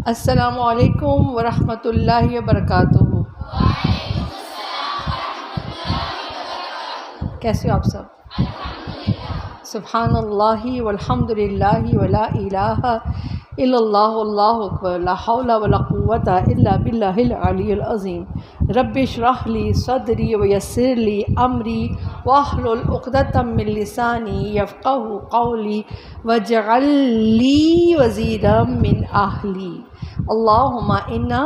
السلام علیکم ورحمۃ اللہ وبرکاتہ۔ کیسے ہو آپ سب؟ سبحان اللہ والحمد للہ ولا الہ الا اللہ واللہ اکبر، لا حول ولا قوۃ الا باللہ العلی العظیم۔ رب اشرح لی صدری ویسر لی امری واحلل عقدۃ من لسانی یفقہوا قولی واجعل لی وزیرا من اہلی۔ اللہم انا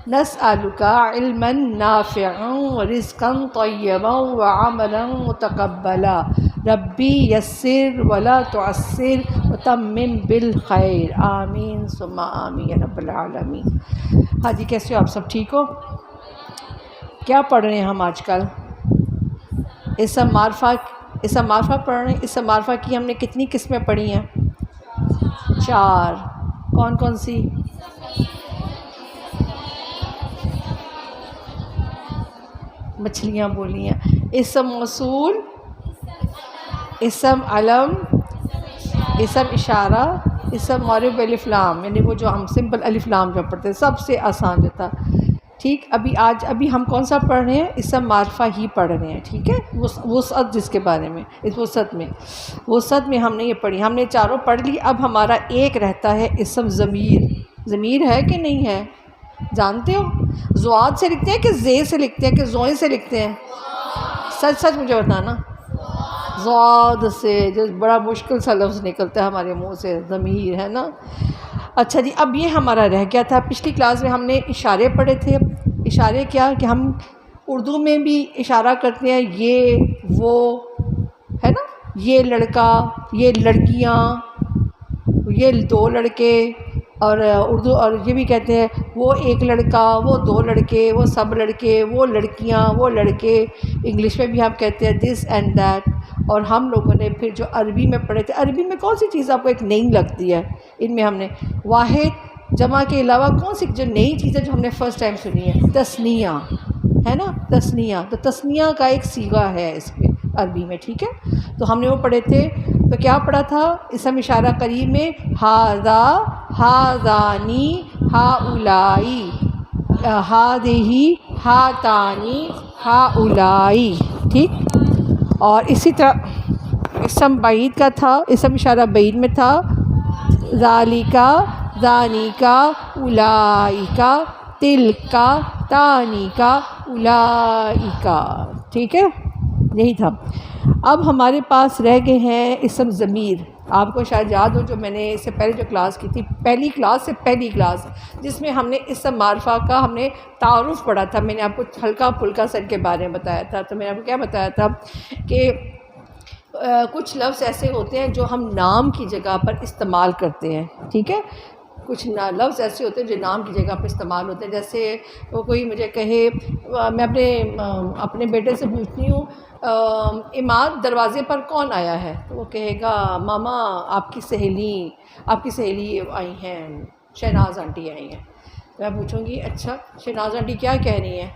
نسألک علما نافعا ورزقا طیبا وعملا متقبلا۔ ربی یسر ولا تعسر وتمم بالخیر، آمین ثم آمین یا رب العالمین۔ ہاں جی، کیسے ہو آپ سب؟ ٹھیک ہو؟ کیا پڑھ رہے ہیں ہم آج کل؟ اسم معرفہ پڑھ رہے ہیں۔ اسم معرفہ کی ہم نے کتنی قسمیں پڑھی ہیں؟ 4۔ کون کون سی؟ مچھلیاں بولی ہیں۔ اسم موصول، اسم علم، اسم اشارہ، اسم معرب الف لام، یعنی وہ جو ہم سمپل الف لام جو پڑھتے ہیں، سب سے آسان جو تھا۔ ٹھیک، ابھی ہم کون سا پڑھ رہے ہیں؟ اسم معرفہ ہی پڑھ رہے ہیں، ٹھیک ہے؟ وسعت جس کے بارے میں، اس وسعت میں ہم نے یہ پڑھی، ہم نے چاروں پڑھ لی۔ اب ہمارا ایک رہتا ہے اسم ضمیر۔ ضمیر ہے کہ نہیں ہے؟ جانتے ہو؟ زواد سے لکھتے ہیں کہ زے سے لکھتے ہیں کہ زوئیں سے لکھتے ہیں؟ سچ مجھے بتانا۔ زواد سے، جو بڑا مشکل سا لفظ نکلتا ہے ہمارے منہ سے، ضمیر ہے نا۔ اچھا جی، اب یہ ہمارا رہ گیا تھا، پچھلی کلاس میں ہم نے اشارے پڑھے تھے۔ اشارے کیا کہ ہم اردو میں بھی اشارہ کرتے ہیں، یہ وہ ہے نا، یہ لڑکا، یہ لڑکیاں، یہ 2 لڑکے، اور اردو اور یہ بھی کہتے ہیں وہ ایک لڑکا، وہ 2 لڑکے، وہ سب لڑکے، وہ لڑکیاں، وہ لڑکے۔ انگلش میں بھی ہم کہتے ہیں دس اینڈ دیٹ۔ اور ہم لوگوں نے پھر جو عربی میں پڑھے تھے، عربی میں کون سی چیز آپ کو ایک نئی لگتی ہے؟ ان میں ہم نے واحد جمع کے علاوہ کون سی جو نئی چیز ہے جو ہم نے فرسٹ ٹائم سنی ہے؟ تثنیہ ہے نا، تثنیہ۔ تو تثنیہ کا ایک صیغہ ہے اس میں عربی میں، ٹھیک ہے؟ تو ہم نے وہ پڑھے تھے۔ تو کیا پڑھا تھا؟ اسم اشارہ قریب میں ھذا، ھذانی، ھؤلائی، ھذہ، ھاتانی، ھؤلائی، ٹھیک؟ اور اسی طرح اسم بعید کا تھا، اسم اشارہ بعید میں تھا ذالکا، ذانیکا، اولئکا، تلکا، تانیکا، اولئکا، ٹھیک ہے؟ یہی تھا۔ اب ہمارے پاس رہ گئے ہیں اسم ضمیر۔ آپ کو شاید یاد ہو، جو میں نے اس سے پہلے جو کلاس کی تھی، پہلی کلاس جس میں ہم نے اسم معرفہ کا ہم نے تعارف پڑھا تھا۔ میں نے آپ کو ہلکا پھلکا سا ان کے بارے میں بتایا تھا۔ تو میں نے آپ کو کیا بتایا تھا کہ کچھ لفظ ایسے ہوتے ہیں جو ہم نام کی جگہ پر استعمال کرتے ہیں، ٹھیک ہے؟ کچھ لفظ ایسے ہوتے ہیں جو نام کی جگہ پر استعمال ہوتے ہیں۔ جیسے وہ کوئی مجھے کہے، میں اپنے بیٹے سے پوچھتی ہوں عماد دروازے پر کون آیا ہے؟ تو وہ کہے گا ماما آپ کی سہیلی آئی ہیں، شہناز آنٹی آئی ہیں۔ میں پوچھوں گی اچھا شہناز آنٹی کیا کہہ رہی ہیں؟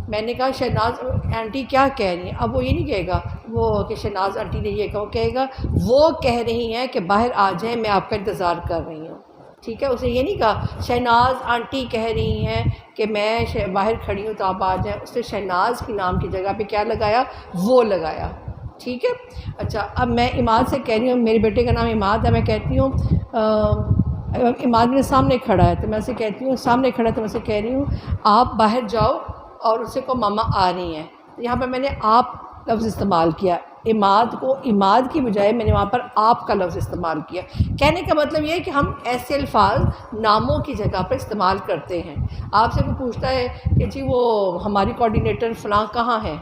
میں نے کہا شہناز آنٹی کیا کہہ رہی ہیں؟ اب وہ یہ نہیں کہے گا وہ کہ شہناز آنٹی نے یہ کہا، وہ کہے گا وہ کہہ رہی ہیں کہ باہر آ جائیں، میں آپ کا انتظار کر رہی ہوں، ٹھیک ہے؟ اسے یہ نہیں کہا شہناز آنٹی کہہ رہی ہیں کہ میں باہر کھڑی ہوں تو آپ آ جائیں۔ اس نے شہناز کی نام کی جگہ پہ کیا لگایا؟ وہ لگایا، ٹھیک ہے؟ اچھا، اب میں عماد سے کہہ رہی ہوں، میرے بیٹے کا نام عماد ہے، میں کہتی ہوں عماد میرے سامنے کھڑا ہے، تو میں اسے کہتی ہوں سامنے کھڑا ہے، تو میں اسے کہہ رہی ہوں آپ باہر جاؤ اور اسے کو ماما آ رہی ہیں۔ یہاں پہ میں نے آپ لفظ استعمال کیا، عماد کی بجائے میں نے وہاں پر آپ کا لفظ استعمال کیا۔ کہنے کا مطلب یہ ہے کہ ہم ایسے الفاظ ناموں کی جگہ پر استعمال کرتے ہیں۔ آپ سے کوئی پوچھتا ہے کہ جی وہ ہماری کوآرڈینیٹر فلاں کہاں ہے؟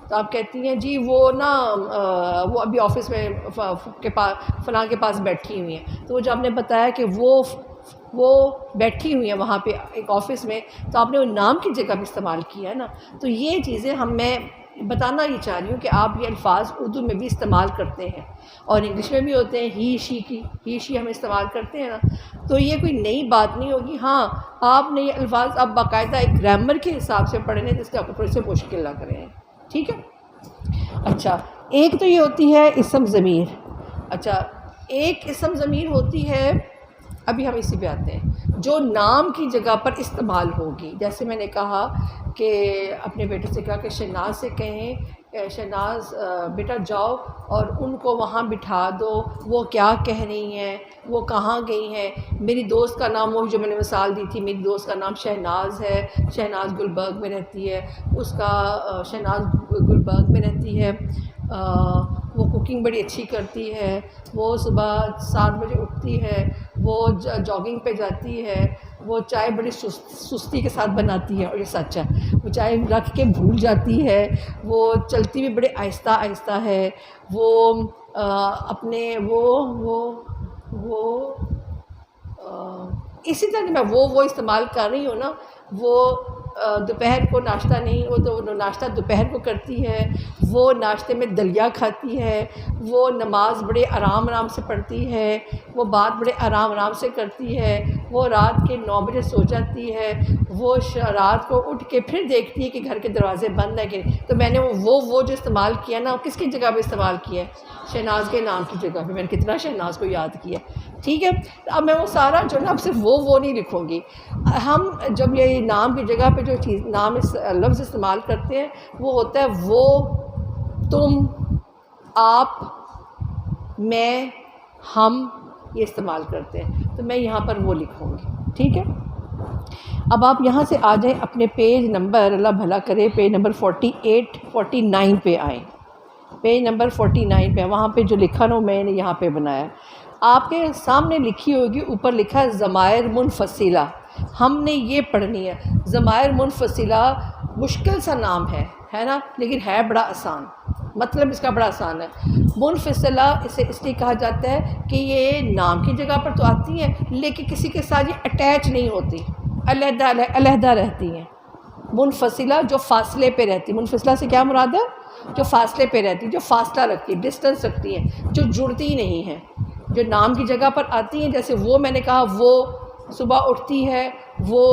تو آپ کہتی ہیں جی وہ وہ ابھی آفس میں فلاں کے پاس بیٹھی ہوئی ہیں۔ تو وہ جو آپ نے بتایا کہ وہ بیٹھی ہوئی ہیں وہاں پہ ایک آفس میں، تو آپ نے وہ نام کی جگہ پہ استعمال کیا ہے نا۔ تو یہ چیزیں میں بتانا یہ چاہ رہی ہوں کہ آپ یہ الفاظ اردو میں بھی استعمال کرتے ہیں اور انگلش میں بھی ہوتے ہیں، ہی شی ہم استعمال کرتے ہیں نا۔ تو یہ کوئی نئی بات نہیں ہوگی۔ ہاں، آپ نے یہ الفاظ اب باقاعدہ ایک گرامر کے حساب سے پڑھنے ہیں، جس کے آپ کو تھوڑے سے مشکل لگ رہے ہیں، ٹھیک ہے؟ اچھا، ایک تو یہ ہوتی ہے اسم ضمیر۔ اچھا، ایک اسم ضمیر ہوتی ہے، ابھی ہم اسی پہ آتے ہیں۔ جو نام کی جگہ پر استعمال ہوگی. جیسے میں نے کہا کہ اپنے بیٹے سے کہا کہ شہناز سے کہیں شہناز بیٹا جاؤ اور ان کو وہاں بٹھا دو، وہ کیا کہہ رہی ہیں، وہ کہاں گئی ہیں. میری دوست کا نام، وہ جو میں نے مثال دی تھی، میری دوست کا نام شہناز ہے، شہناز گلبرگ میں رہتی ہے، اس کا شہناز گلبرگ میں رہتی ہے. وہ کوکنگ بڑی اچھی کرتی ہے، وہ صبح 7 بجے اٹھتی ہے، وہ جاگنگ پہ جاتی ہے، وہ چائے بڑی سستی کے ساتھ بناتی ہے، اور یہ سچ ہے، وہ چائے رکھ کے بھول جاتی ہے، وہ چلتی بھی بڑے آہستہ آہستہ ہے، وہ اپنے وہ اسی طرح میں وہ استعمال کر رہی ہوں نا. وہ دوپہر کو ناشتہ نہیں، وہ تو ناشتہ دوپہر کو کرتی ہے، وہ ناشتے میں دلیا کھاتی ہے، وہ نماز بڑے آرام سے پڑھتی ہے، وہ بات بڑے آرام سے کرتی ہے، وہ رات کے 9 بجے سو جاتی ہے، وہ رات کو اٹھ کے پھر دیکھتی ہے کہ گھر کے دروازے بند ہیں کہ نہیں. تو میں نے وہ جو استعمال کیا نا، کس کی جگہ پہ استعمال کیا ہے؟ شہناز کے نام کی جگہ پہ. میں نے کتنا شہناز کو یاد کیا. ٹھیک ہے، اب میں وہ سارا جو نا اب صرف وہ نہیں لکھوں گی. ہم جب یہ نام کی جگہ پہ جو چیز نام لفظ استعمال کرتے ہیں وہ ہوتا ہے وہ، تم، آپ، میں، ہم، یہ استعمال کرتے ہیں. تو میں یہاں پر وہ لکھوں گی. ٹھیک ہے، اب آپ یہاں سے آ جائیں اپنے پیج نمبر، اللہ بھلا کرے، پیج نمبر 49 پہ آئیں. پیج نمبر 49 پہ، وہاں پہ جو لکھا نا میں نے یہاں پہ بنایا. آپ کے سامنے لکھی ہوگی، اوپر لکھا ہے ضمائر منفصلہ. ہم نے یہ پڑھنی ہے. ضمائر منفصلہ مشکل سا نام ہے نا، لیکن ہے بڑا آسان. مطلب اس کا بڑا آسان ہے. منفصلہ اسے اس لیے کہا جاتا ہے کہ یہ نام کی جگہ پر تو آتی ہیں لیکن کسی کے ساتھ یہ اٹیچ نہیں ہوتی، علیحدہ رہتی ہیں. منفصلہ جو فاصلے پہ رہتی. منفصلہ سے کیا مراد ہے؟ جو فاصلے پہ رہتی، جو فاصلہ رکھتی، ڈسٹنس رکھتی ہیں، جو جڑتی نہیں ہیں، جو نام کی جگہ پر آتی ہیں. جیسے وہ میں نے کہا، وہ صبح اٹھتی ہے، وہ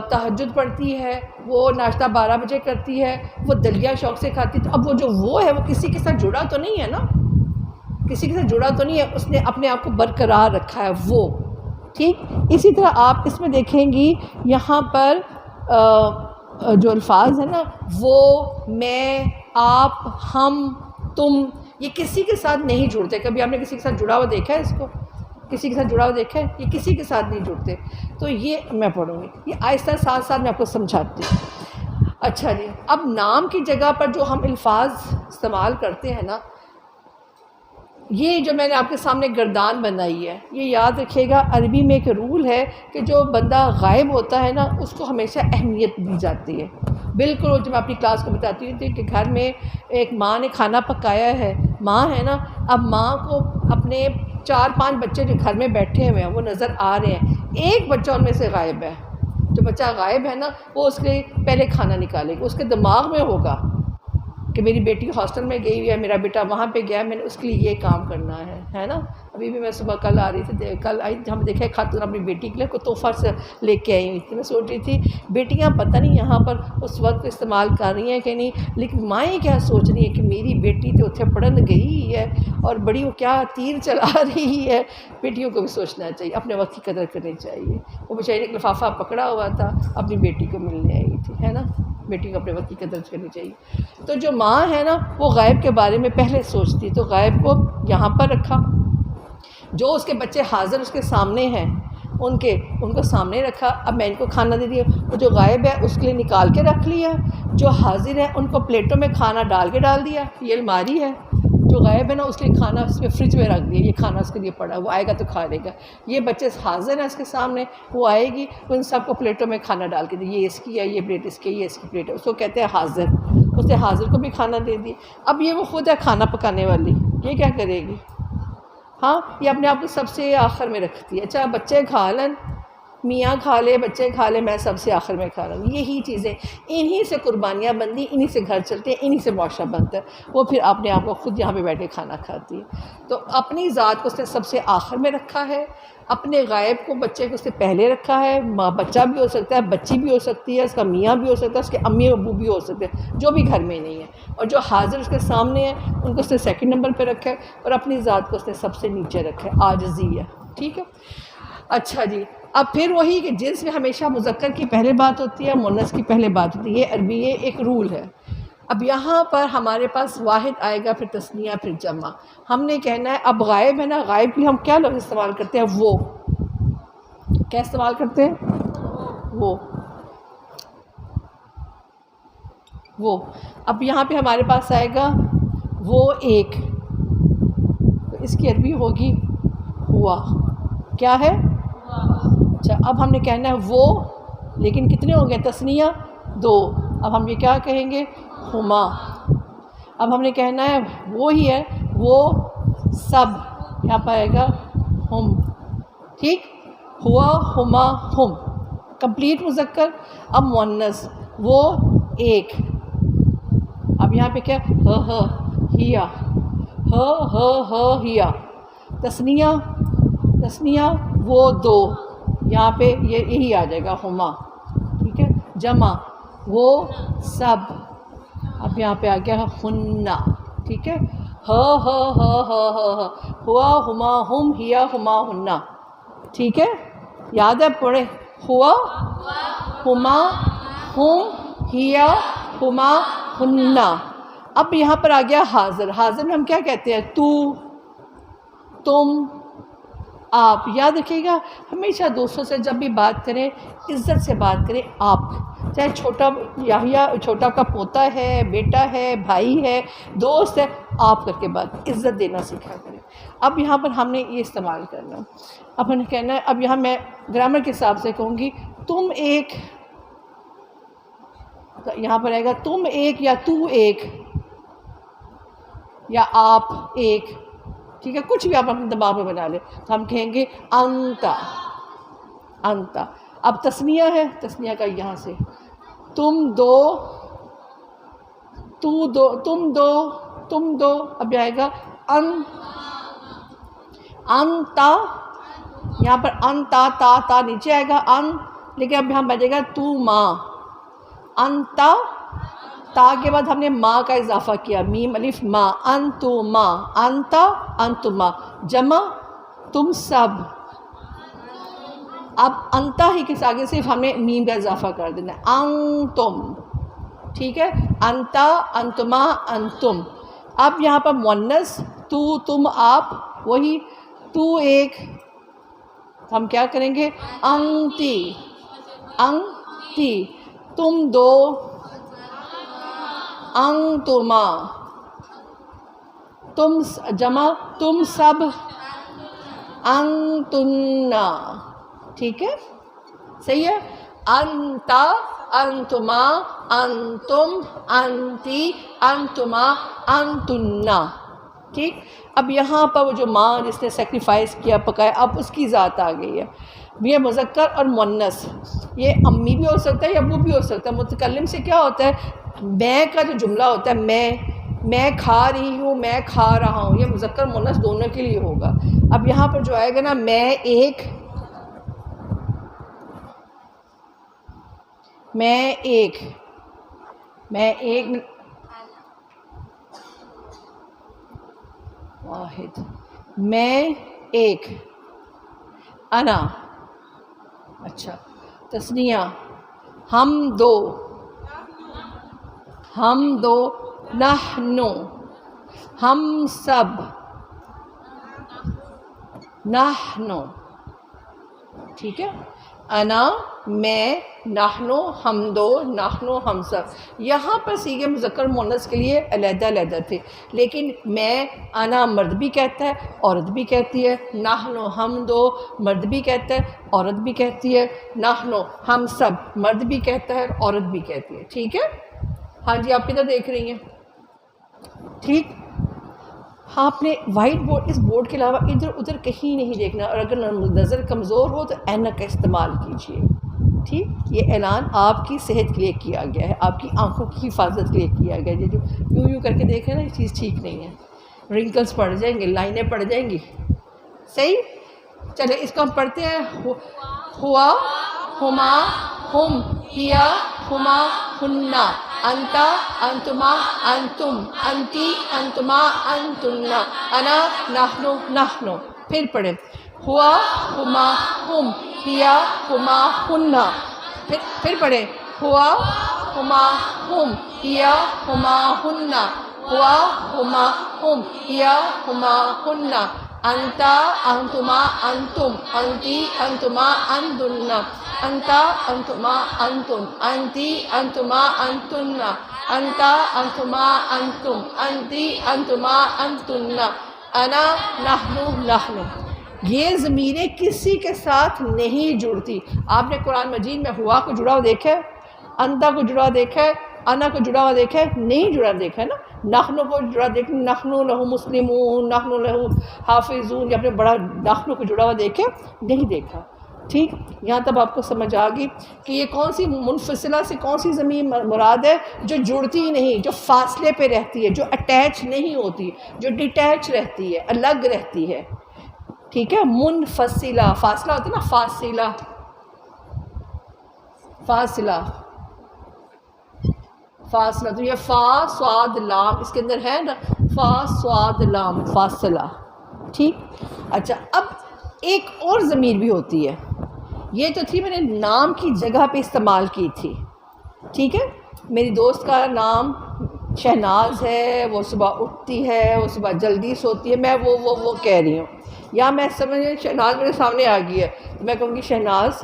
تہجد پڑھتی ہے، وہ ناشتہ 12 بجے کرتی ہے، وہ دلیا شوق سے کھاتی. تو اب وہ ہے، وہ کسی کے ساتھ جڑا تو نہیں ہے نا، کسی کے ساتھ جڑا تو نہیں ہے، اس نے اپنے آپ کو برقرار رکھا ہے وہ. ٹھیک، اسی طرح آپ اس میں دیکھیں گی یہاں پر جو الفاظ ہیں نا، وہ، میں، آپ، ہم، تم، یہ کسی کے ساتھ نہیں جڑتے. کبھی آپ نے کسی کے ساتھ جڑا ہوا دیکھا ہے؟ اس کو کسی کے ساتھ جڑا ہوا دیکھا ہے؟ یہ کسی کے ساتھ نہیں جڑتے. تو یہ میں پڑھوں گی، یہ آہستہ ساتھ میں آپ کو سمجھاتی ہوں. اچھا جی، اب نام کی جگہ پر جو ہم الفاظ استعمال کرتے ہیں نا، یہ جو میں نے آپ کے سامنے گردان بنائی ہے، یہ یاد رکھیے گا. عربی میں ایک رول ہے کہ جو بندہ غائب ہوتا ہے نا، اس کو ہمیشہ اہمیت دی جاتی ہے. بالکل جو میں اپنی کلاس کو بتاتی ہوں کہ گھر میں ایک ماں نے کھانا پکایا ہے، ماں ہے نا، اب ماں کو اپنے 4-5 بچے جو گھر میں بیٹھے ہوئے ہیں وہ نظر آ رہے ہیں، ایک بچہ ان میں سے غائب ہے. جو بچہ غائب ہے نا، وہ اس کے پہلے کھانا نکالے گا. اس کے دماغ میں ہوگا کہ میری بیٹی ہاسٹل میں گئی ہوئی ہے، میرا بیٹا وہاں پہ گیا، میں نے اس کے لیے یہ کام کرنا ہے نا. ابھی بھی میں صبح کل آ رہی تھی، کل آئی ہم دیکھا خاتون اپنی بیٹی کے لیے کوئی تحفہ سے لے کے آئی ہوئی تھی. میں سوچ رہی تھی بیٹیاں پتہ نہیں یہاں پر اس وقت استعمال کر رہی ہیں کہ نہیں، لیکن مائیں کیا سوچ رہی ہیں کہ میری بیٹی تو اتنے پڑھن گئی ہے اور بڑی وہ کیا تیر چلا رہی ہے. بیٹیوں کو بھی سوچنا چاہیے، اپنے وقت کی قدر کرنی چاہیے. وہ بیچاری ایک لفافہ پکڑا ہوا تھا، اپنی بیٹی کو ملنے آئی تھی، ہے نا. بیٹی کو اپنے وقت کی قدر کرنی چاہیے. تو جو ماں ہے نا، وہ غائب کے بارے میں پہلے سوچتی. تو غائب کو یہاں پر رکھا، جو اس کے بچے حاضر اس کے سامنے ہیں ان کو سامنے رکھا. اب میں ان کو کھانا دے دیا. وہ جو غائب ہے اس کے لیے نکال کے رکھ لیا، جو حاضر ہے ان کو پلیٹوں میں کھانا ڈال دیا. یہ الماری ہے. جو غائب ہے نا، اس لیے کھانا اس میں فریج میں رکھ دیا، یہ کھانا اس کے لیے پڑا، وہ آئے گا تو کھا لے گا. یہ بچے حاضر ہیں اس کے سامنے، وہ آئے گی، ان سب کو پلیٹوں میں کھانا ڈال کے دیا. یہ اس کی ہے، یہ پلیٹ اس کی، یہ اس کی پلیٹ ہے. اس کو کہتے ہیں حاضر. اس نے حاضر کو بھی کھانا دے دی. اب یہ وہ خود ہے کھانا پکانے والی، یہ کیا کرے گی؟ ہاں، یہ اپنے آپ کو سب سے آخر میں رکھتی ہے. اچھا بچے کھا لیں، میاں کھا لے، بچے کھا لے، میں سب سے آخر میں کھا رہا ہوں. یہی چیزیں، انہی سے قربانیاں بنتی، انہی سے گھر چلتے ہیں، انہی سے معاشرہ بنتا ہے. وہ پھر اپنے آپ کو خود یہاں پہ بیٹھ کے کھانا کھاتی ہے. تو اپنی ذات کو اس نے سب سے آخر میں رکھا ہے، اپنے غائب کو بچے کو اس نے پہلے رکھا ہے. ماں بچہ بھی ہو سکتا ہے، بچی بھی ہو سکتی ہے، اس کا میاں بھی ہو سکتا ہے، اس کے امی ابو بھی ہو سکتے ہیں، جو بھی گھر میں نہیں ہے. اور جو حاضر اس کے سامنے ہیں ان کو اس نے سیکنڈ نمبر پہ رکھا ہے، اور اپنی ذات کو اس نے سب سے نیچے رکھا ہے. عاجزی ہے. ٹھیک ہے. اچھا جی، اب پھر وہی کہ جنس میں ہمیشہ مذکر کی پہلے بات ہوتی ہے، مؤنث کی پہلے بات ہوتی ہے، یہ عربی یہ ایک رول ہے۔ اب یہاں پر ہمارے پاس واحد آئے گا، پھر تثنیہ، پھر جمع۔ ہم نے کہنا ہے اب غائب ہے نا، غائب کے لیے ہم کیا لفظ استعمال کرتے ہیں؟ وہ۔ کیا استعمال کرتے ہیں؟ وہ۔ اب یہاں پہ ہمارے پاس آئے گا وہ ایک، تو اس کی عربی ہوگی ہوا۔ کیا ہے؟ اچھا، اب ہم نے کہنا ہے وہ، لیکن کتنے ہوں گے؟ تثنیہ 2۔ اب ہم یہ کیا کہیں گے؟ ہما۔ اب ہم نے کہنا ہے وہی ہے وہ سب، یہاں پر آئے گا ہم۔ ٹھیک، ہوا، ہما، ہم، کمپلیٹ مذکر۔ اب مؤنث وہ ایک، اب یہاں پہ کیا؟ ہیا، ہیا۔ تثنیہ وہ دو، یہاں پہ یہی آ جائے گا ہما۔ ٹھیک ہے، جمع وہ سب، اب یہاں پہ آ گیا ہننا۔ ٹھیک ہے، ہوا، ہما، ہم، ہیا، ہما، ہننا۔ ٹھیک ہے، یاد ہے؟ پڑھے، ہوا، ہما، ہم، ہیا، ہما، ہننا۔ اب یہاں پر آ گیا حاضر۔ حاضر میں ہم کیا کہتے ہیں؟ تو، تم، آپ۔ یاد رکھیے گا ہمیشہ دوستوں سے جب بھی بات کریں عزت سے بات کریں، آپ، چاہے چھوٹا یحییٰ چھوٹا کا پوتا ہے، بیٹا ہے، بھائی ہے، دوست ہے، آپ کر کے بات، عزت دینا سیکھا کریں۔ اب یہاں پر ہم نے یہ استعمال کرنا، اب ہم نے کہنا ہے، اب یہاں میں گرامر کے حساب سے کہوں گی تم ایک، یہاں پر آئے گا تم ایک یا تو ایک یا آپ ایک۔ ٹھیک ہے، کچھ بھی آپ اپنے دماغ میں بنا لیں، تو ہم کہیں گے انتا، انتا۔ اب تثنیہ ہے، تثنیہ کا یہاں سے تم دو، تو دو، تم دو، تم دو، اب آئے گا انتا، یہاں پر انتا، تا نیچے آئے گا ان، لیکن اب یہاں بجے گا تو ماں، انتا، تا کے بعد ہم نے ماں کا اضافہ کیا، میم الف ماں، انتما، انتا، انتما، جمع تم سب۔ اب انتا ہی کے آگے صرف ہم نے میم کا اضافہ کر دینا ہے، انتم۔ ٹھیک ہے، انتا، انتما، انتم۔ اب یہاں پر مؤنث تو، تم، آپ، وہی تو ایک، ہم کیا کریں گے؟ انتی، انتی، تم دو، انتما، تم، جمع تم سب، انتنا۔ ٹھیک ہے، صحیح ہے، انتا، انتما، انتم، انتی، انتما، انتنا۔ ٹھیک، اب یہاں پر وہ جو ماں جس نے سیکریفائس کیا، پکایا، اب اس کی ذات آ گئی ہے۔ یہ مذکر اور مؤنث، یہ امی بھی ہو سکتا ہے یا ابو بھی ہو سکتا ہے۔ متکلم سے کیا ہوتا ہے؟ میں کا جو جملہ ہوتا ہے، میں کھا رہی ہوں، میں کھا رہا ہوں، یہ مذکر مؤنث دونوں کے لیے ہوگا۔ اب یہاں پر جو آئے گا نا، میں ایک، واحد، میں ایک، انا، اچھا، تثنیہ ہم دو، نحنو، ہم سب، نحنو۔ ٹھیک ہے، انا، میں، نحنو، ہم دو، نحنو، ہم سب۔ یہاں پر صیغے مذکر مؤنث کے لیے علیحدہ علیحدہ تھے، لیکن میں، انا مرد بھی کہتا ہے، عورت بھی کہتی ہے، نحنو، ہم دو مرد بھی کہتا ہے، عورت بھی کہتی ہے، نحنو، ہم سب مرد بھی کہتا ہے، عورت بھی کہتی ہے۔ ٹھیک ہے، ہاں جی، آپ کدھر دیکھ رہی ہیں؟ ٹھیک، آپ نے وائٹ بورڈ، اس بورڈ کے علاوہ ادھر ادھر کہیں نہیں دیکھنا، اور اگر نظر کمزور ہو تو اینک کا استعمال کیجیے۔ ٹھیک، یہ اعلان آپ کی صحت کے لیے کیا گیا ہے، آپ کی آنکھوں کی حفاظت کے لیے کیا گیا ہے۔ جو یوں کر کے دیکھیں نا، یہ چیز ٹھیک نہیں ہے، رنکلز پڑ جائیں گے، لائنیں پڑ جائیں گی۔ صحیح، چلے اس کو ہم پڑھتے ہیں، ہوا، ہما، ہم، ہیا، ہما، ہننا، انتا، انتما، انتم، انتی، انتما، انتنا، انا، نحنو، نحنو۔ پھر پڑھیں، ہوا ہما ہم ہیا ہما ہننا. پھر پڑھیں ہوا ہما ہم ہیا ہما ہننا ہوا ہما ہم ہیا ہما ہننا انتا انتما انتم انتی انتما انتن انتا انتما انتم انتی انتما انتن انتا انتما انتم انتی انتما انتن انا نحنو نحن. یہ ضمیریں کسی کے ساتھ نہیں جڑتی. آپ نے قرآن مجید میں ہوا کو جڑا ہوا دیکھا ہے، انتا کو جڑا ہوا دیکھا ہے، انا کو جڑا ہوا دیکھا ہے؟ نہیں جڑا دیکھا ہے نا. نحنو کو جڑا دیکھ، نحنو لہو مسلمون، نحنو لہو حافظون، یا اپنے بڑا نحنو کو جڑا ہوا دیکھے؟ نہیں دیکھا. ٹھیک، یہاں تب آپ کو سمجھ آ گئی کہ یہ کون سی منفصلہ سے کون سی ضمیر مراد ہے جو جڑتی نہیں، جو فاصلے پہ رہتی ہے، جو اٹیچ نہیں ہوتی، جو ڈیٹیچ رہتی ہے، الگ رہتی ہے. ٹھیک ہے، منفصلہ. فاصلہ ہوتا ہے نا، فاصلہ، فاصلہ، فاصلہ. تو یہ فا صاد لام اس کے اندر ہے نا، فا صاد لام، فاصلہ. ٹھیک. اچھا، اب ایک اور ضمیر بھی ہوتی ہے. یہ تو تھی میں نے نام کی جگہ پہ استعمال کی تھی. ٹھیک ہے، میری دوست کا نام شہناز ہے، وہ صبح اٹھتی ہے، وہ صبح جلدی سوتی ہے، میں وہ کہہ رہی ہوں. یا میں سمجھ شہناز میرے سامنے آ گئی ہے تو میں کہوں گی شہناز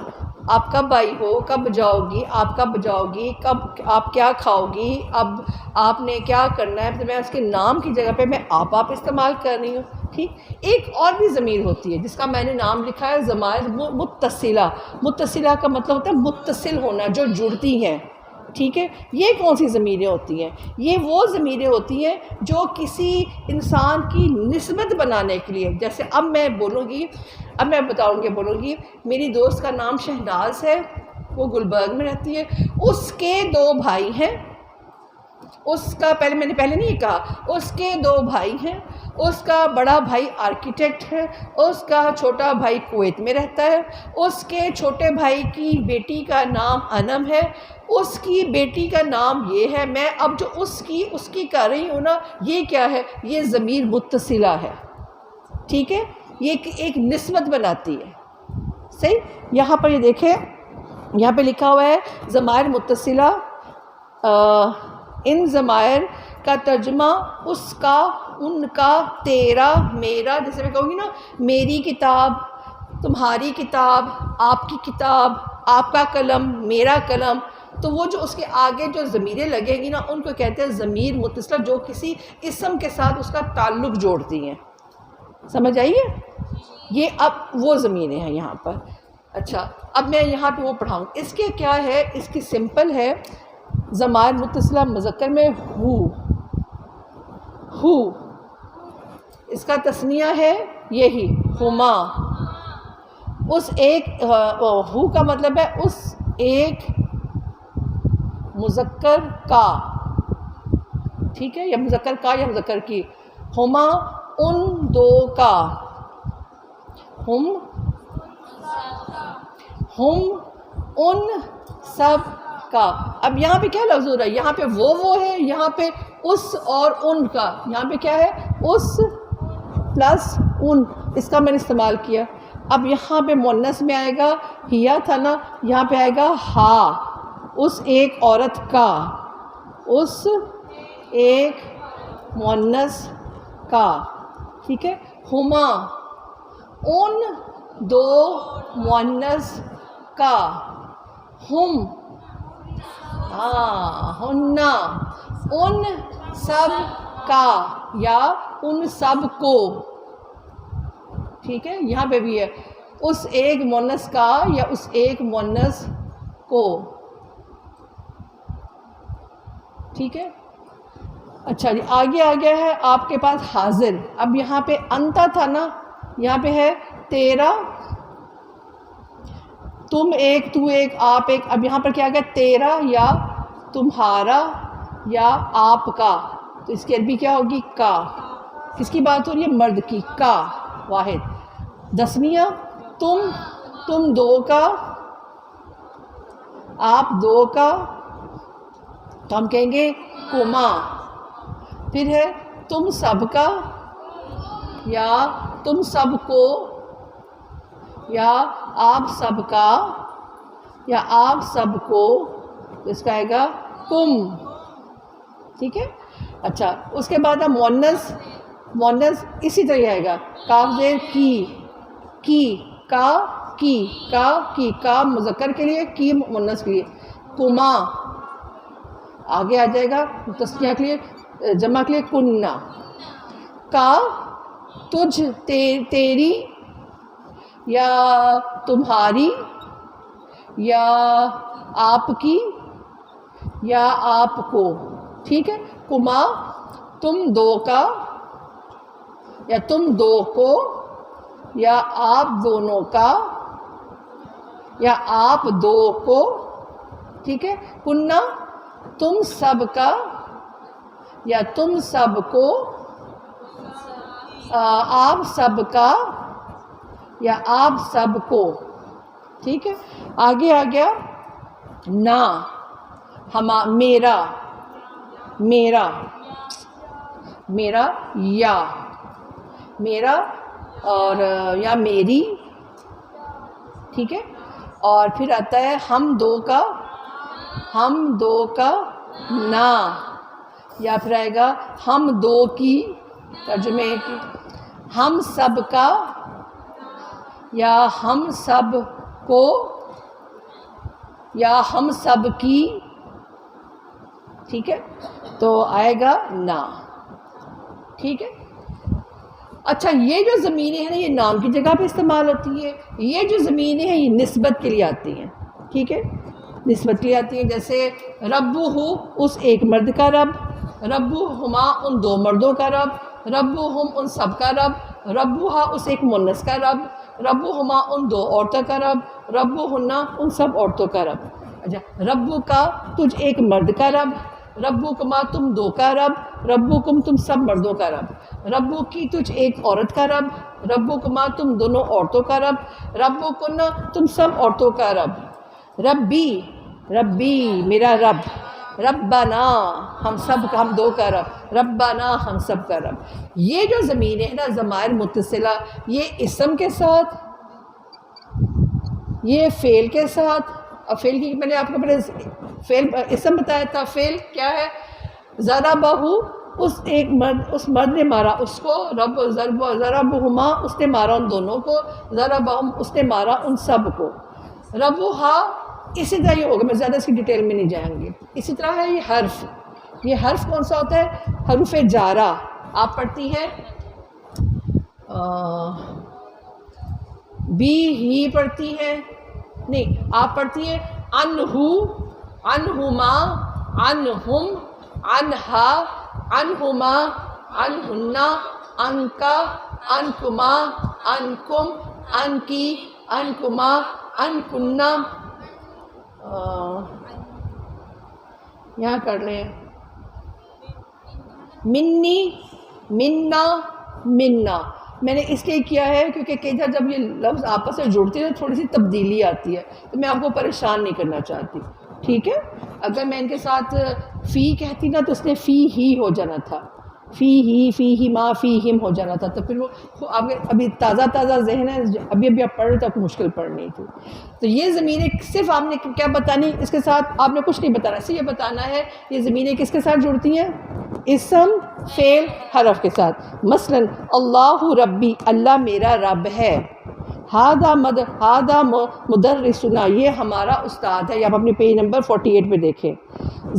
آپ کب آئی ہو، کب جاؤ گی، آپ کب جاؤ گی، کب آپ کیا کھاؤ گی، اب آپ نے کیا کرنا ہے. تو میں اس کے نام کی جگہ پہ میں آپ استعمال کر رہی ہوں. ٹھیک. ایک اور بھی ضمیر ہوتی ہے جس کا میں نے نام لکھا ہے ضمائر متصلہ. متصلہ کا مطلب ہوتا ہے متصل ہونا، جو جڑتی ہیں. ٹھیک ہے، یہ کون سی ضمیریں ہوتی ہیں؟ یہ وہ ضمیریں ہوتی ہیں جو کسی انسان کی نسبت بنانے کے لیے، جیسے اب میں بولوں گی، اب میں بتاؤں گی، بولوں گی میری دوست کا نام شہناز ہے، وہ گلبرگ میں رہتی ہے، اس کے 2 بھائی ہیں، اس کا میں نے پہلے نہیں کہا، اس کے 2 بھائی ہیں، اس کا بڑا بھائی آرکیٹیکٹ ہے، اس کا چھوٹا بھائی کویت میں رہتا ہے، اس کے چھوٹے بھائی کی بیٹی کا نام انم ہے، اس کی بیٹی کا نام یہ ہے. میں اب جو اس کی کر رہی ہوں نا، یہ کیا ہے؟ یہ ضمیر متصلہ ہے. ٹھیک ہے، یہ ایک نسبت بناتی ہے. صحیح. یہاں پر یہ دیکھیں، یہاں پہ لکھا ہوا ہے ضمائر متصلہ. ان ضمائر کا ترجمہ اس کا، ان کا، تیرا، میرا. جیسے میں کہوں گی نا میری کتاب، تمہاری کتاب، آپ کی کتاب، آپ کا قلم، میرا قلم، تو وہ جو اس کے آگے جو ضمیریں لگے گی نا ان کو کہتے ہیں ضمیر متصلہ، جو کسی اسم کے ساتھ اس کا تعلق جوڑتی ہیں. سمجھ آئیے؟ یہ اب وہ ضمیریں ہیں یہاں پر. اچھا، اب میں یہاں پہ وہ پڑھاؤں. اس کے کیا ہے؟ اس کی سمپل ہے ضمائر متصلہ مذکر میں ہو. اس کا تثنیہ ہے یہی ہما. اس ایک ہو کا مطلب ہے اس ایک مذکر کا. ٹھیک ہے، یا مذکر کا یا مذکر کی. ہما ان 2 کا. ہم ان سب کا. اب یہاں پہ کیا لفظ ہو رہا ہے؟ یہاں پہ وہ ہے، یہاں پہ اس اور ان کا. یہاں پہ کیا ہے؟ اس پلس ان، اس کا میں نے استعمال کیا. اب یہاں پہ مؤنث میں آئے گا، ہیا تھا نا، یہاں پہ آئے گا ہا. اس ایک عورت کا، اس ایک مؤنث کا. ٹھیک ہے. ہما ان 2 مؤنث کا. ہم ہننا ان سب کا یا ان سب کو. ٹھیک ہے، یہاں پہ بھی ہے اس ایک مؤنث کا یا اس ایک مؤنث کو. ٹھیک ہے. اچھا جی، آگے آ گیا ہے آپ کے پاس حاضر. اب یہاں پہ انتا تھا نا، یہاں پہ ہے تیرا، تم ایک، تو ایک، آپ ایک. اب یہاں پر کیا گیا؟ تیرا یا تمہارا یا آپ کا. تو اس کی عربی کیا ہوگی؟ کا. کس کی بات ہو رہی ہے؟ مرد کی. کا واحد. تثنیہ تم 2 کا، آپ 2 کا، تو ہم کہیں گے کما. پھر ہے تم سب کا یا تم سب کو. یا آپ سب کا یا آپ سب کو، اس کا آئے گا کم. ٹھیک ہے. اچھا اس کے بعد اب مونس اسی طرح آئے گا. کاف زیر کی کا مذکر کے لیے، کی مونس کے لیے. کما آگے آ جائے گا تسنیہ کے لیے، جمع کے لیے کننا. کا تجھ تیری یا تمہاری یا آپ کی یا آپ کو. ٹھیک ہے. کما تم دو کا یا تم دو کو یا آپ دونوں کا یا آپ دو کو. ٹھیک ہے. کننا تم سب کا یا تم سب کو، آپ سب کا یا آپ سب کو. ٹھیک ہے. آگے آ گیا نا، میرا اور یا میری. ٹھیک ہے. اور پھر آتا ہے ہم دو کا نا، یا پھر آئے گا ہم دو کی، ترجمے کی ہم سب کا یا ہم سب کو یا ہم سب کی. ٹھیک ہے. تو آئے گا نا. ٹھیک ہے. اچھا یہ جو ضمیریں ہیں نا یہ نام کی جگہ پہ استعمال ہوتی ہے. یہ جو ضمیریں ہیں یہ نسبت کے لیے آتی ہیں. ٹھیک ہے. نسبت کے لیے آتی ہیں. جیسے ربہ اس ایک مرد کا رب، ربہما ان دو مردوں کا رب، ربہم ان سب کا رب، ربہا اس ایک مونس کا رب، ربہما ان دو عورتوں کا رب، ربہن ان سب عورتوں کا رب. اچھا ربو کا تجھ ایک مرد کا رب، ربکما تم دو کا رب، ربکم تم سب مردوں کا رب، ربو کی تجھ ایک عورت کا رب، ربکما تم دونوں عورتوں کا رب، ربکن تم سب عورتوں کا رب، ربی میرا رب، ربنا ہم دو کا رب، ربنا ہم سب کا رب. یہ جو ضمیریں ہیں نا ضمائر متصلہ، یہ اسم کے ساتھ، یہ فعل کے ساتھ. اور فعل کی میں نے آپ کو پہلے فعل اسم بتایا تھا. فعل کیا ہے؟ ضربہ اس ایک مرد، اس مرد نے مارا اس کو، ضربہما اس نے مارا ان دونوں کو، ضربہم اس نے مارا ان سب کو. ربہا اسی طرح یہ ہوگا، میں زیادہ اس کی ڈیٹیل میں نہیں جائیں گے. اسی طرح ہے یہ حرف کون سا ہوتا ہے؟ حروف جارہ. آپ پڑھتی ہیں بی ہی پڑھتی ہیں، نہیں آپ پڑھتی ہیں انہو، انہما، انہم، انہا، انہما، انہنہ، انکا، انکما، انکم، انکی، انکما، انکنہ. یہاں کر لیں منی، منا، منا. میں نے اس لیے کیا ہے کیونکہ کئی بار جب یہ لفظ آپس میں جڑتے ہیں تو تھوڑی سی تبدیلی آتی ہے، تو میں آپ کو پریشان نہیں کرنا چاہتی. ٹھیک ہے. اگر میں ان کے ساتھ فی کہتی نا تو اس نے فی ہی ہو جانا تھا، فی ہی ما فی ہم ہو جانا تھا. تو پھر وہ آپ ابھی تازہ ذہن ہے، ابھی آپ پڑھ رہے تو آپ کو مشکل پڑنی تھی. تو یہ ضمیریں صرف آپ نے کیا بتانی، اس کے ساتھ آپ نے کچھ نہیں بتانا، صرف یہ بتانا ہے یہ ضمیریں کس کے ساتھ جڑتی ہیں؟ اسم، فعل، حرف کے ساتھ. مثلا اللہ ربی، اللہ میرا رب ہے. ہادہ مدرسنا، یہ ہمارا استاد ہے. یہ آپ اپنی پیج نمبر 48 پہ دیکھیں.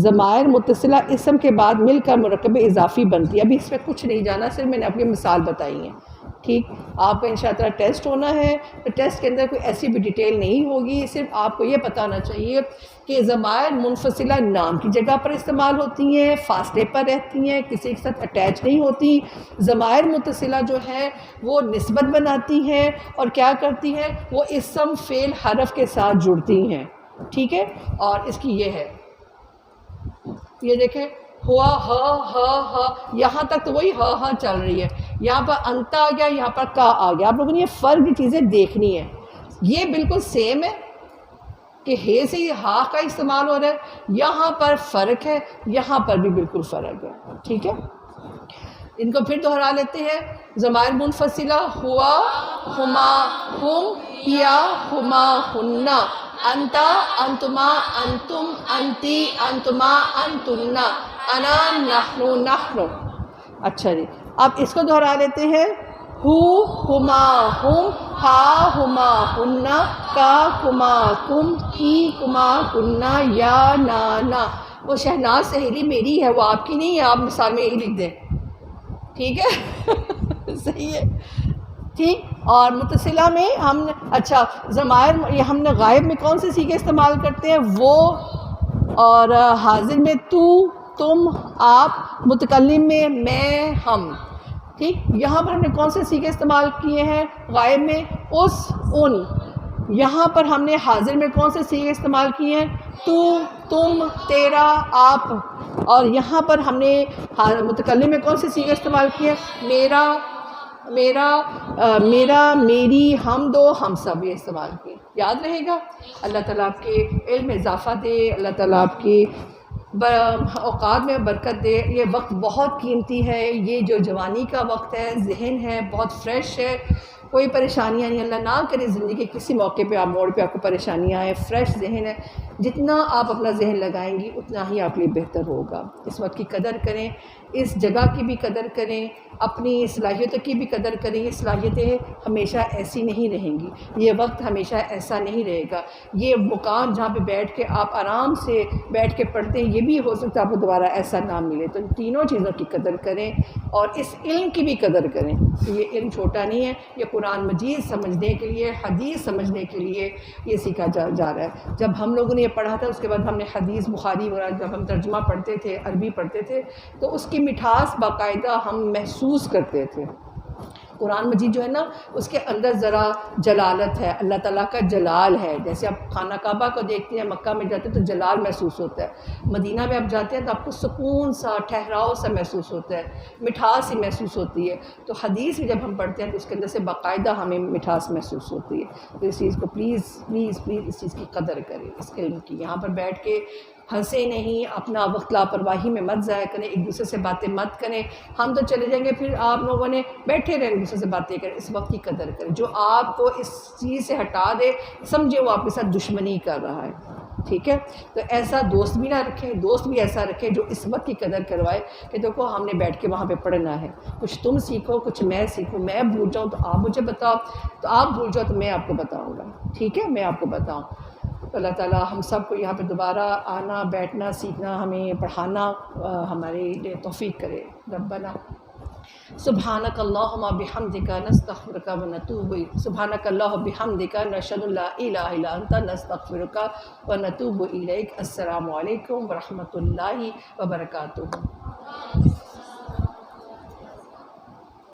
ضمائر متصلہ اسم کے بعد مل کر مرکب اضافی بنتی ہے. ابھی اس پہ کچھ نہیں جانا، صرف میں نے اپنی مثال بتائی ہیں. ٹھیک. آپ کا انشاءاللہ ٹیسٹ ہونا ہے تو ٹیسٹ کے اندر کوئی ایسی بھی ڈیٹیل نہیں ہوگی. صرف آپ کو یہ پتہ ہونا چاہیے کہ ضمائر منفصلہ نام کی جگہ پر استعمال ہوتی ہیں، فاصلے پر رہتی ہیں، کسی کے ساتھ اٹیچ نہیں ہوتی. ضمائر متصلہ جو ہے وہ نسبت بناتی ہیں اور کیا کرتی ہیں، وہ اسم، فعل، حرف کے ساتھ جڑتی ہیں. ٹھیک ہے. اور اس کی یہ ہے، یہ دیکھیں ہوا ہا، یہاں تک تو وہی ہا چل رہی ہے. یہاں پر انتا آ گیا، یہاں پر کا آ گیا. آپ لوگوں نے یہ فرق کی چیزیں دیکھنی ہے. یہ بالکل سیم ہے کہ ہے سے یہ ہا کا استعمال ہو رہا ہے، یہاں پر فرق ہے، یہاں پر بھی بالکل فرق ہے. ٹھیک ہے. ان کو پھر دہرا لیتے ہیں. ضمائر منفصلہ ہوا، ہما، ہم، ہیا، ہما، ہننا، انتا، انتما، انتم، انتی، انتما، انتنا، انا، نحنو، نحن. اچھا جی، اب اس کو دہرا لیتے ہیں. ہو، ہما، ہم، ہا، ہما، ہننا، کا، کما، کم، کی، کما، کننا، یا، نا. وہ شہناز سہیلی میری ہے، وہ آپ کی نہیں ہے. آپ مثال میں یہی لکھ دیں. ٹھیک ہے صحیح ہے. ٹھیک. اور متصلہ میں ہم نے اچھا ضمائر یہ ہم نے غائب میں کون سے صیغے استعمال کرتے ہیں؟ وہ. اور حاضر میں تو، تم، آپ. متکلم میں میں، ہم. ٹھیک. یہاں پر ہم نے کون سے صیغے استعمال کیے ہیں؟ غائب میں اس، ان. یہاں پر ہم نے حاضر میں کون سے صیغے استعمال کیے ہیں؟ تو، تم، تیرا، آپ. اور یہاں پر ہم نے متکلم میں کون سے صیغے استعمال کیے ہیں؟ میرا، میرا، میرا، میری، ہم دو، ہم سب. یہ استعمال کیے. یاد رہے گا. اللہ تعالیٰ آپ کے علم میں اضافہ دے. اللہ تعالیٰ آپ کی اوقات میں برکت دے. یہ وقت بہت قیمتی ہے. یہ جو جوانی کا وقت ہے، ذہن ہے بہت فریش ہے، کوئی پریشانیاں نہیں. اللہ نہ کرے زندگی کے کسی موقع پہ آپ موڑ پہ آپ کو پریشانیاں آئیں. فریش ذہن ہے. جتنا آپ اپنا ذہن لگائیں گی اتنا ہی آپ کے لیے بہتر ہوگا. اس وقت کی قدر کریں، اس جگہ کی بھی قدر کریں، اپنی صلاحیتوں کی بھی قدر کریں. یہ صلاحیتیں ہمیشہ ایسی نہیں رہیں گی. یہ وقت ہمیشہ ایسا نہیں رہے گا. یہ مقام جہاں پہ بیٹھ کے آپ آرام سے بیٹھ کے پڑھتے ہیں، یہ بھی ہو سکتا ہے آپ کو دوبارہ ایسا نہ ملے. تو ان تینوں چیزوں کی قدر کریں اور اس علم کی بھی قدر کریں. یہ علم چھوٹا نہیں ہے. یہ قرآن مجید سمجھنے کے لیے، حدیث سمجھنے کے لیے یہ سیکھا جا رہا ہے. جب ہم لوگوں نے یہ پڑھا تھا اس کے بعد ہم نے حدیث بخاری وغیرہ جب ہم ترجمہ پڑھتے تھے، عربی پڑھتے تھے، تو اس کی مٹھاس باقاعدہ ہم محسوس کرتے تھے. قرآن مجید جو ہے نا، اس کے اندر ذرا جلالت ہے، اللہ تعالیٰ کا جلال ہے. جیسے آپ خانہ کعبہ کو دیکھتے ہیں، مکہ میں جاتے ہیں تو جلال محسوس ہوتا ہے. مدینہ میں آپ جاتے ہیں تو آپ کو سکون سا، ٹھہراؤ سا محسوس ہوتا ہے، مٹھاس سی محسوس ہوتی ہے. تو حدیث جب ہم پڑھتے ہیں تو اس کے اندر سے باقاعدہ ہمیں مٹھاس محسوس ہوتی ہے. تو اس چیز کو پلیز پلیز پلیز اس چیز کی قدر کریں، اس علم کی. یہاں پر بیٹھ کے ہنسے نہیں، اپنا وقت لاپرواہی میں مت ضائع کریں، ایک دوسرے سے باتیں مت کریں. ہم تو چلے جائیں گے، پھر آپ لوگوں نے بیٹھے رہیں ایک دوسرے سے باتیں کریں. اس وقت کی قدر کریں. جو آپ کو اس چیز سے ہٹا دے، سمجھے وہ آپ کے ساتھ دشمنی کر رہا ہے. ٹھیک ہے. تو ایسا دوست بھی نہ رکھیں. دوست بھی ایسا رکھیں جو اس وقت کی قدر کروائے کہ دیکھو ہم نے بیٹھ کے وہاں پہ پڑھنا ہے، کچھ تم سیکھو، کچھ میں سیکھوں. میں بھول جاؤں تو آپ مجھے بتاؤ، تو آپ بھول جاؤ تو میں آپ کو بتاؤں گا. ٹھیک ہے، میں آپ کو بتاؤں. تو اللہ تعالیٰ ہم سب کو یہاں پہ دوبارہ آنا، بیٹھنا، سیکھنا، ہمیں پڑھانا ہمارے لیے توفیق کرے. ربنا سبحانک اللہم بحمدک نستغفرک ونتوب الیک. سبحانک اللہم بحمدک نشہد ان لا الہ الا انت نستغفرک ونتوب الیک. السلام علیکم ورحمۃ اللہ وبرکاتہ.